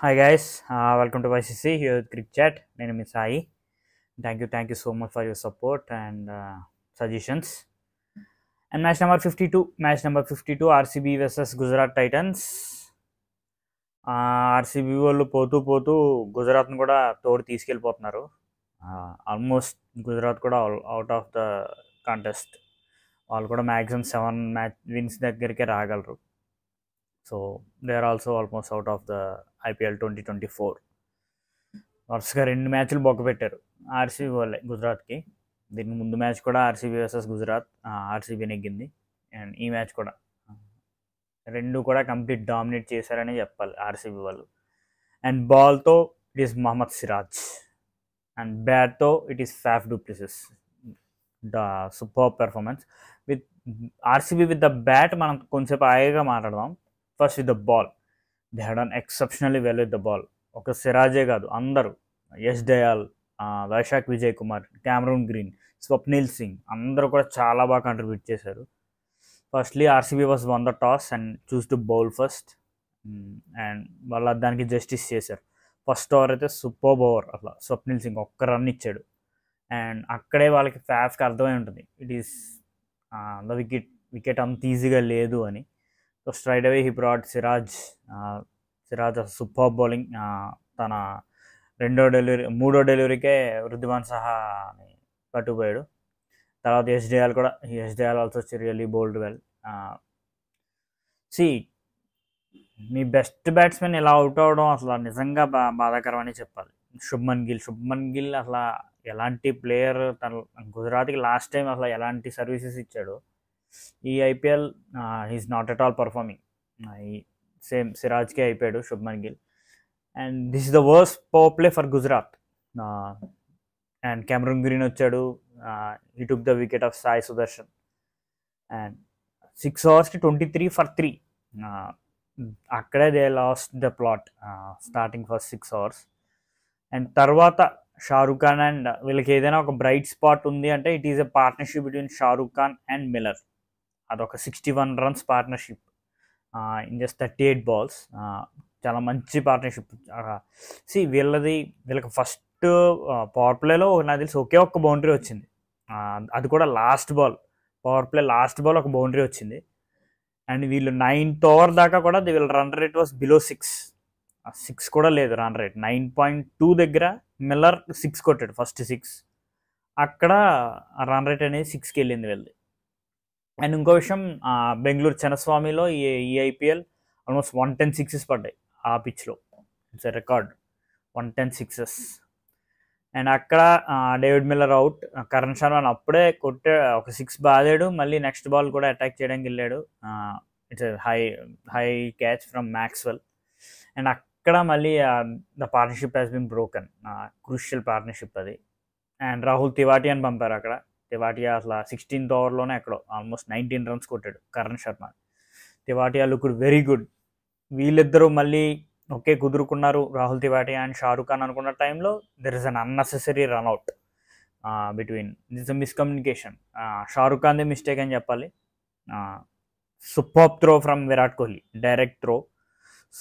Hi guys, welcome to YCC here with Cricket Chat. My name is Sai. Thank you so much for your support and suggestions. And match number 52, RCB versus Gujarat Titans. RCB వాళ్ళు పోతూ పోతూ గుజరాత్ను కూడా తోడు తీసుకెళ్ళిపోతున్నారు. Almost Gujarat కూడా out of the contest. వాళ్ళు కూడా maximum 7 match wins దగ్గరికే రాగలరు. So they are also almost out of the IPL 2024. వరుసగా 2 మ్యాచ్లు బొక్క పెట్టారు ఆర్సీబీ వాళ్ళే గుజరాత్కి. దీనికి ముందు మ్యాచ్ కూడా ఆర్సీబీ వర్సెస్ గుజరాత్, ఆర్సీబీ నెగ్గింది. అండ్ ఈ మ్యాచ్ కూడా రెండు కూడా కంప్లీట్ డామినేట్ చేశారని చెప్పాలి ఆర్సీబీ వాళ్ళు. అండ్ బాల్తో it is Mohammed Siraj and బ్యాట్తో it is Faf du Plessis. The super performance with RCB with the bat. మనం కొంచెంసేపు ఆగగా మాట్లాడదాం. First with the ball, they had done exceptionally well with the ball. ఒక సిరాజే కాదు, అందరూ, యష్ దయాల్, వైశాఖ్ విజయ్ కుమార్, క్యామరూన్ గ్రీన్, స్వప్నిల్ సింగ్ అందరూ కూడా చాలా బాగా కంట్రిబ్యూట్ చేశారు. Firstly RCB was won the toss and choose to bowl first. And వాళ్ళు దానికి జస్టిస్ చేశారు. ఫస్ట్ ఓవర్ అయితే సూపర్ ఓవర్, అట్లా స్వప్నిల్ సింగ్ ఒక్క రన్ ఇచ్చాడు. అండ్ అక్కడే వాళ్ళకి ఫ్యాఫ్కి అర్థమై ఉంటుంది ఇట్ ఈస్ ద వికెట్ అంత ఈజీగా లేదు అని. So straight away he brought Siraj super bowling. తన మూడో డెలివరీకే వృద్ధిమాన్ సహాని పట్టుకుపోయాడు. తర్వాత Yash Dayal also really bowled well. మీ బెస్ట్ బ్యాట్స్మెన్ ఇలా అవుట్ అవడం అసలు నిజంగా బాధాకరం అని చెప్పాలి. శుభ్మన్ గిల్ అసలు ఎలాంటి ప్లేయర్, తన గుజరాత్కి లాస్ట్ టైం అసలు ఎలాంటి సర్వీసెస్ ఇచ్చాడు. ఈ IPL he is not at all performing. Same సిరాజ్కే అయిపోయాడు Shubman Gill. And this is the worst power play for Gujarat. And Cameron Green వచ్చాడు, he took the wicket of Sai Sudharsan. And 6 ఓవర్స్కి 23 for 3. అక్కడే they lost the plot starting first 6 overs. And తర్వాత Shahrukh Khan and వీళ్ళకి ఏదైనా ఒక bright spot ఉంది అంటే it is a partnership between Shahrukh Khan and Miller. అదొక 61 runs partnership in just 38 balls. చాలా మంచి పార్ట్నర్షిప్. వీళ్ళకి ఫస్ట్ పవర్ ప్లేలో నాకు తెలిసి ఒకే ఒక్క బౌండరీ వచ్చింది. అది కూడా last ball, power play last ball ఒక బౌండరీ వచ్చింది. అండ్ వీళ్ళు 9th over దాకా కూడా వీళ్ళ రన్ రేట్ వాస్ బిలో 6 కూడా లేదు రన్ రేట్. 9.2 దగ్గర మిల్లర్ 6 కొట్టాడు, ఫస్ట్ 6. అక్కడ రన్ రేట్ అనేది 6కి వెళ్ళింది వెళ్ళి. అండ్ ఇంకో విషయం, బెంగళూరు చిన్నస్వామిలో ఈ ఐపీఎల్ ఆల్మోస్ట్ 110 sixes పడ్డాయి ఆ పిచ్లో. It's a record, 110 sixes. And అక్కడ David Miller out, Karan Sharma అప్పుడే కొట్టే ఒక 6 బాదాడు. మళ్ళీ నెక్స్ట్ బాల్ కూడా అటాక్ చేయడానికి వెళ్ళాడు. It's high catch from Maxwell. And అక్కడ మళ్ళీ the partnership has been broken. Crucial partnership అది. అండ్ రాహుల్ తివాటియాని పంపారు అక్కడ. తివాటియా అసలు 16th overలోనే అక్కడ ఆల్మోస్ట్ 19 runs కొట్టాడు Karan Sharma. Tewatia looked very good. వీళ్ళిద్దరూ మళ్ళీ ఒకే కుదురుకున్నారు, రాహుల్ తివాటియా అండ్ షారూక్ ఖాన్ అనుకున్న టైంలో there is an unnecessary run out between. This miscommunication. Shahrukh ఖాన్దే మిస్టేక్ అని చెప్పాలి. Super throw from Virat Kohli, direct throw,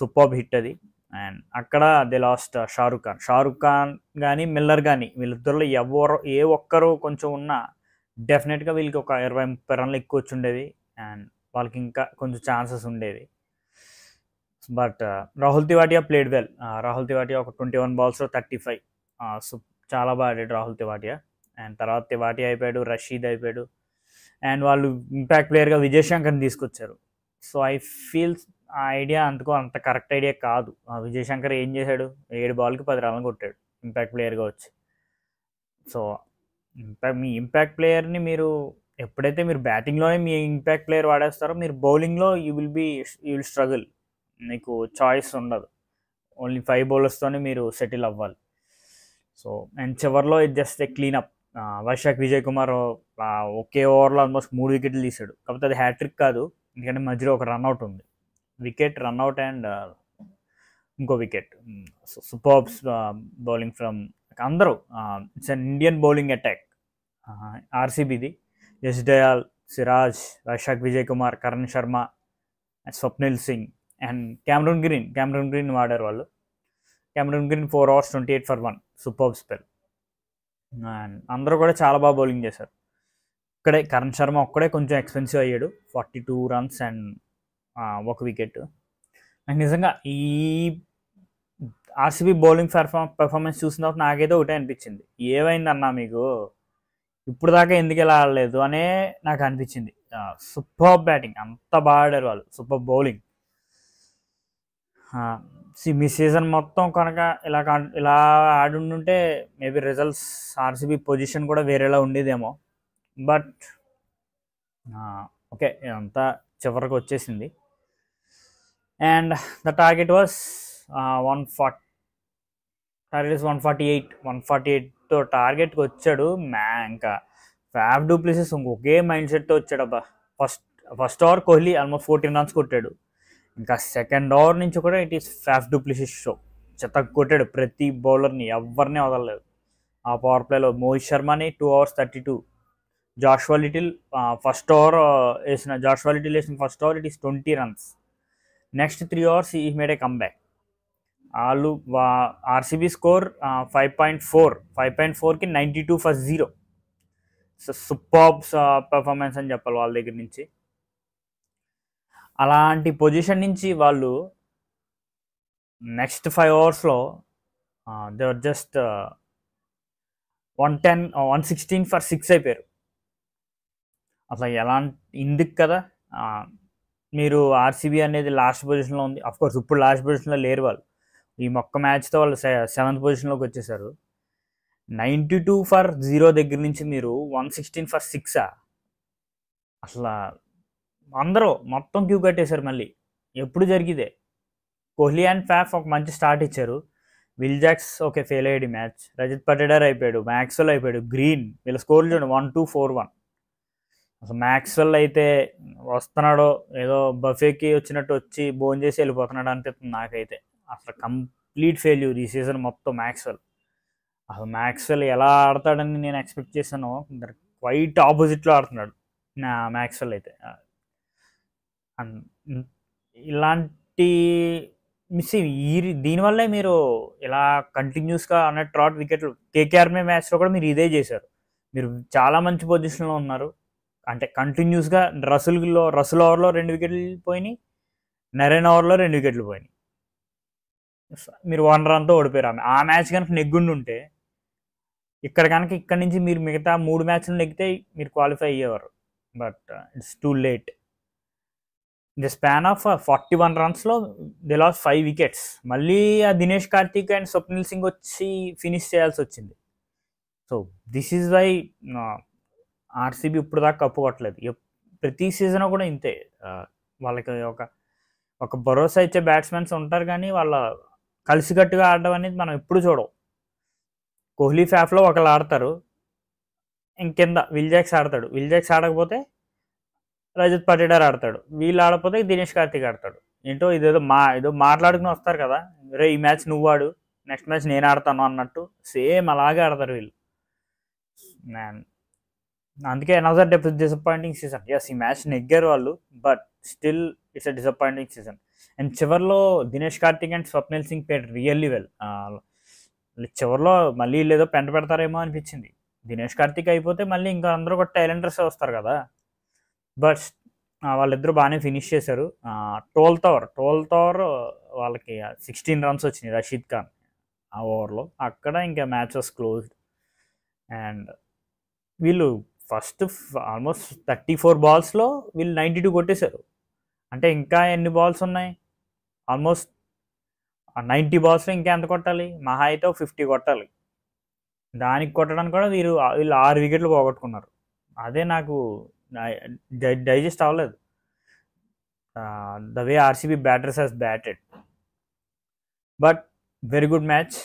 super hit అది. అండ్ అక్కడ దే లాస్ట్ షారూక్ ఖాన్ కానీ మిల్లర్ కానీ వీళ్ళిద్దరిలో ఏ ఒక్కరు కొంచెం ఉన్నా డెఫినెట్గా వీళ్ళకి ఒక 20-30 runs ఎక్కువ వచ్చి ఉండేవి. అండ్ వాళ్ళకి ఇంకా కొంచెం ఛాన్సెస్ ఉండేవి. But Rahul Tewatia played well. Rahul Tewatia ఒక 21 balls-లో 35. సో చాలా బాగా ఆడాడు రాహుల్ తివాటియా. అండ్ తర్వాత తివాటియా అయిపోయాడు, రషీద్ అయిపోయాడు. అండ్ వాళ్ళు ఇంపాక్ట్ ప్లేయర్గా విజయ్ శంకర్ని తీసుకొచ్చారు. సో ఐ ఫీల్ ఆ ఐడియా అంత కరెక్ట్ ఐడియా కాదు. విజయ్ శంకర్ ఏం చేశాడు, 7 balls-కి 10 runs కొట్టాడు ఇంపాక్ట్ ప్లేయర్గా వచ్చి. సో మీ ఇంపాక్ట్ ప్లేయర్ని మీరు ఎప్పుడైతే మీరు బ్యాటింగ్లోనే మీ ఇంపాక్ట్ ప్లేయర్ వాడేస్తారో, మీరు బౌలింగ్లో యూ విల్ స్ట్రగుల్. మీకు చాయిస్ ఉండదు. ఓన్లీ 5 bowlers-తోనే మీరు సెటిల్ అవ్వాలి. సో అండ్ చివరిలో ఇది just a cleanup. Vyshak Vijay Kumar ఒకే ఓవర్లో ఆల్మోస్ట్ 3 wickets తీశాడు. కాకపోతే అది హ్యాట్రిక్ కాదు, ఎందుకంటే మధ్యలో ఒక రన్అట్ ఉంది, వికెట్ రన్అట్ అండ్ ఇంకో వికెట్. సూపర్ బౌలింగ్ ఫ్రమ్ అందరూ. It's an Indian bowling attack ఆర్సీబీది. Yash Dayal, Siraj, Vyshak Vijay Kumar, Karan Sharma, Swapnil Singh and Cameron Green వాడారు వాళ్ళు. Cameron Green 4 overs 28 for 1 super spell. And అందరూ కూడా చాలా బాగా బౌలింగ్ చేశారు. ఇక్కడే కరణ్ శర్మ ఒక్కడే కొంచెం ఎక్స్పెన్సివ్ అయ్యాడు, 42 runs అండ్ ఒక వికెట్. నాకు నిజంగా ఈ ఆర్సీబీ బౌలింగ్ పెర్ఫార్మెన్స్ చూసిన తర్వాత నాకైతే ఒకటే అనిపించింది, ఏమైందన్నా మీకు ఇప్పుడు దాకా ఎందుకు ఇలా ఆడలేదు అనే నాకు అనిపించింది. సూపర్ బ్యాటింగ్, అంత బాగా ఆడారు వాళ్ళు, సూపర్ బౌలింగ్. మీ సీజన్ మొత్తం కనుక ఇలా ఆడుంటే మేబీ రిజల్ట్స్ ఆర్సీబీ పొజిషన్ కూడా వేరేలా ఉండేదేమో. బట్ ఓకే, ఇదంతా చివరికి వచ్చేసింది. అండ్ ద టార్గెట్ వాస్ 148తో టార్గెట్కి వచ్చాడు. ఇంకా ఫ్యాఫ్ డు ప్లేసెస్ ఒకే మైండ్ సెట్తో వచ్చాడు. అబ్బా, first over Kohli almost 14 runs కొట్టాడు. ఇంకా సెకండ్ ఓవర్ నుంచి కూడా it is Faf du Plessis show. చెత్త కొట్టాడు ప్రతి బౌలర్ని, ఎవరిని వదలలేదు. ఆ పవర్ ప్లేలో మోహిత్ శర్మని 2 overs 32, Joshua Little first over వేసిన first over it is 20 runs. Next 3 overs he made a comeback. వాళ్ళు ఆర్సీబీ స్కోర్ 5.4కి 92 for 0. సో సూపర్ పర్ఫార్మెన్స్ అని చెప్పాలి వాళ్ళ దగ్గర నుంచి. అలాంటి పొజిషన్ నుంచి వాళ్ళు next 5 overs they are just 116 for 6 అయిపోయారు. అసలు ఇందుకు కదా మీరు ఆర్సీబీ అనేది లాస్ట్ పొజిషన్లో ఉంది. అఫ్కోర్స్ ఇప్పుడు లాస్ట్ పొజిషన్లో లేరు వాళ్ళు, ఈ మొక్క మ్యాచ్తో వాళ్ళు 7th పొజిషన్లోకి వచ్చేసారు. 92 for 0 దగ్గర నుంచి మీరు 116 for 6. అసలు అందరూ మొత్తం క్యూ కట్టేశారు. మళ్ళీ ఎప్పుడు జరిగితే కోహ్లీ అండ్ ఫ్యాఫ్ ఒక మంచి స్టార్ట్ ఇచ్చారు. విల్ జాక్స్ ఓకే ఫెయిల్ అయ్యాడు మ్యాచ్, రజత్ పటిడార్ అయిపోయాడు, మ్యాక్స్వెల్ అయిపోయాడు, గ్రీన్, వీళ్ళ స్కోర్లు చూడండి 1-2-4-1. అసలు మ్యాక్స్వెల్ అయితే వస్తున్నాడో ఏదో బఫేకి వచ్చినట్టు వచ్చి బోన్ చేసి వెళ్ళిపోతున్నాడు అనిపిస్తుంది నాకైతే. అసలు కంప్లీట్ ఫెయిల్యూర్ ఈ సీజన్ మొత్తం మ్యాక్స్వెల్. అసలు మ్యాక్స్వెల్ ఎలా ఆడతాడని నేను ఎక్స్పెక్ట్ చేశాను, క్వైట్ ఆపోజిట్లో ఆడుతున్నాడు నా మ్యాక్స్వెల్ అయితే. ఇలాంటి దీనివల్లే మీరు ఇలా కంటిన్యూస్గా ట్రాట్ వికెట్లు కేకేఆర్ మ్యాచ్లో కూడా మీరు ఇదే చేశారు. మీరు చాలా మంచి పొజిషన్లో ఉన్నారు, అంటే కంటిన్యూస్గా రసుల్ ఓవర్లో 2 వికెట్లు పోయినాయి, నరేన్ ఓవర్లో 2 వికెట్లు పోయినాయి. మీరు 1 runతో ఓడిపోయారు. ఆ మ్యాచ్ కనుక నెగ్గుండి ఉంటే ఇక్కడి నుంచి మీరు మిగతా 3 మ్యాచ్లు నెగ్గితే మీరు క్వాలిఫై అయ్యేవారు. But it's too late. In the span of 41 runsలో దే లాస్ట్ 5 wickets. మళ్ళీ ఆ దినేష్ కార్తీక్ అండ్ స్వప్నిల్ సింగ్ వచ్చి ఫినిష్ చేయాల్సి వచ్చింది. So this is why RCB ఇప్పుడు దాకా కప్పు కొట్టలేదు. ప్రతి సీజన్ కూడా ఇంతే. వాళ్ళకి ఒక భరోసా ఇచ్చే బ్యాట్స్మెన్స్ ఉంటారు, కానీ వాళ్ళ కలిసికట్టుగా ఆడడం అనేది మనం ఎప్పుడు చూడం. కోహ్లీ ఫ్యాఫ్లో ఒకళ్ళు ఆడతారు, ఇంకెంద విల్ జాక్స్ ఆడతాడు, విల్ జాక్స్ ఆడకపోతే రజత్ పటిడార్ ఆడతాడు, వీళ్ళు ఆడకపోతే దినేష్ కార్తీక్ ఆడతాడు. ఏంటో ఏదో మాట్లాడుకుని వస్తారు కదా, రే ఈ మ్యాచ్ నువ్వు ఆడు, నెక్స్ట్ మ్యాచ్ నేను ఆడతాను అన్నట్టు సేమ్ అలాగే ఆడతారు వీళ్ళు. అందుకే అనదర్ డిసప్పాయింటింగ్ సీజన్. ఎస్, ఈ మ్యాచ్ నెగ్గారు వాళ్ళు, but still it's a disappointing season. And చివరిలో Dinesh Karthik and Swapnil Singh played really well. చివరిలో మళ్ళీ ఏదో పెంట పెడతారేమో అనిపించింది. దినేష్ కార్తీక్ అయిపోతే మళ్ళీ ఇంకా అందరూ కూడా టైలెండర్స్ వస్తారు కదా. బట్ వాళ్ళిద్దరూ బాగానే ఫినిష్ చేశారు. 12th ఓవర్ వాళ్ళకి 16 runs వచ్చినాయి రషీద్ ఖాన్ ఆ ఓవర్లో. అక్కడ ఇంకా మ్యాచ్ వాస్ క్లోజ్డ్. అండ్ వీళ్ళు ఫస్ట్ ఆల్మోస్ట్ 34 balls వీళ్ళు 92 కొట్టేశారు. అంటే ఇంకా ఎన్ని బాల్స్ ఉన్నాయి? ఆల్మోస్ట్ 90 balls ఇంకా ఎంత కొట్టాలి? మహా అయితే 50 కొట్టాలి. దానికి కొట్టడానికి కూడా వీళ్ళు 6 wickets పోగొట్టుకున్నారు. అదే నాకు డైజెస్ట్ అవ్వలేదు, the way RCB batters has batted. But very good match.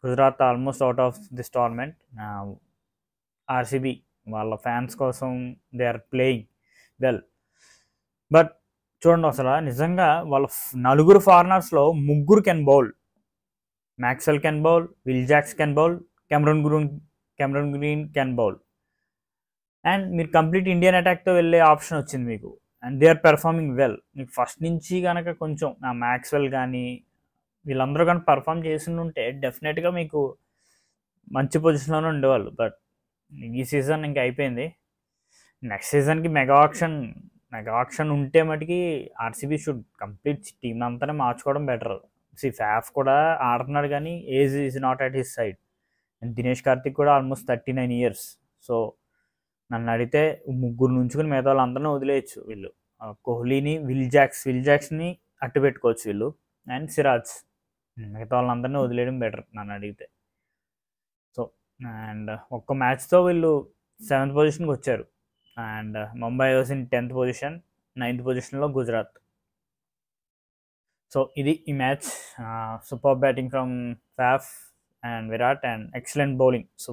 Gujarat almost out of this tournament. RCB వాళ్ళ ఫ్యాన్స్ కోసం they are playing well. But చూడండి, అసలు నిజంగా వాళ్ళ 4 foreigners-లో 3 can bowl. Maxwell can bowl, Will Jacks can bowl, Cameron Green can bowl. And మీరు complete Indian అటాక్తో వెళ్ళే ఆప్షన్ వచ్చింది మీకు. And they are performing well. మీకు ఫస్ట్ నుంచి కనుక కొంచెం మ్యాక్స్వెల్ కానీ వీళ్ళందరూ కానీ పర్ఫామ్ చేసి ఉంటే డెఫినెట్గా మీకు మంచి పొజిషన్లోనే ఉండేవాళ్ళు. బట్ ఈ సీజన్ ఇంకా అయిపోయింది. నెక్స్ట్ సీజన్కి మెగా ఆక్షన్ ఉంటే మటుకి ఆర్సీబీ షుడ్ కంప్లీట్ టీమ్ అంతానే మార్చుకోవడం బెటర్. ఫ్యాఫ్ కూడా ఆడుతున్నాడు కానీ age is not at his side. And Dinesh Karthik కూడా ఆల్మోస్ట్ 39 years. సో నన్ను అడిగితే ముగ్గురు నుంచుకుని మిగతా వాళ్ళందరినీ వదిలేయచ్చు వీళ్ళు. కోహ్లీని, విల్ జాక్స్ని అట్టు పెట్టుకోవచ్చు వీళ్ళు, అండ్ సిరాజ్. మిగతా వాళ్ళందరినీ వదిలేయడం బెటర్ నన్ను అడిగితే. సో అండ్ ఒక్క మ్యాచ్తో వీళ్ళు 7th పొజిషన్కి వచ్చారు. And Mumbai was in 10th position, 9th పొజిషన్లో గుజరాత్. సో ఇది ఈ match. Super batting from Faf and Virat, and excellent bowling. So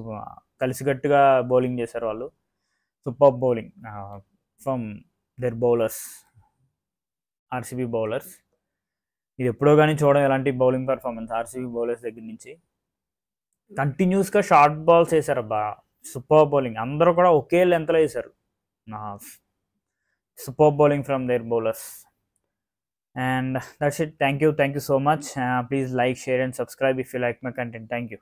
కలిసికట్టుగా బౌలింగ్ చేశారు వాళ్ళు. Super bowling from their bowlers, RCB bowlers. ఇది ఎప్పుడో కానీ చూడడం ఎలాంటి బౌలింగ్ పర్ఫార్మెన్స్ ఆర్సీబీ బౌలర్స్ దగ్గర నుంచి. కంటిన్యూస్గా షార్ట్ బాల్స్ వేశారు అబ్బా. సూపర్ బౌలింగ్, అందరూ కూడా ఒకే లెంత్లో వేశారు. Super bowling from their bowlers. And that's it. Thank you so much. Please like, share and subscribe if you like my content. Thank you.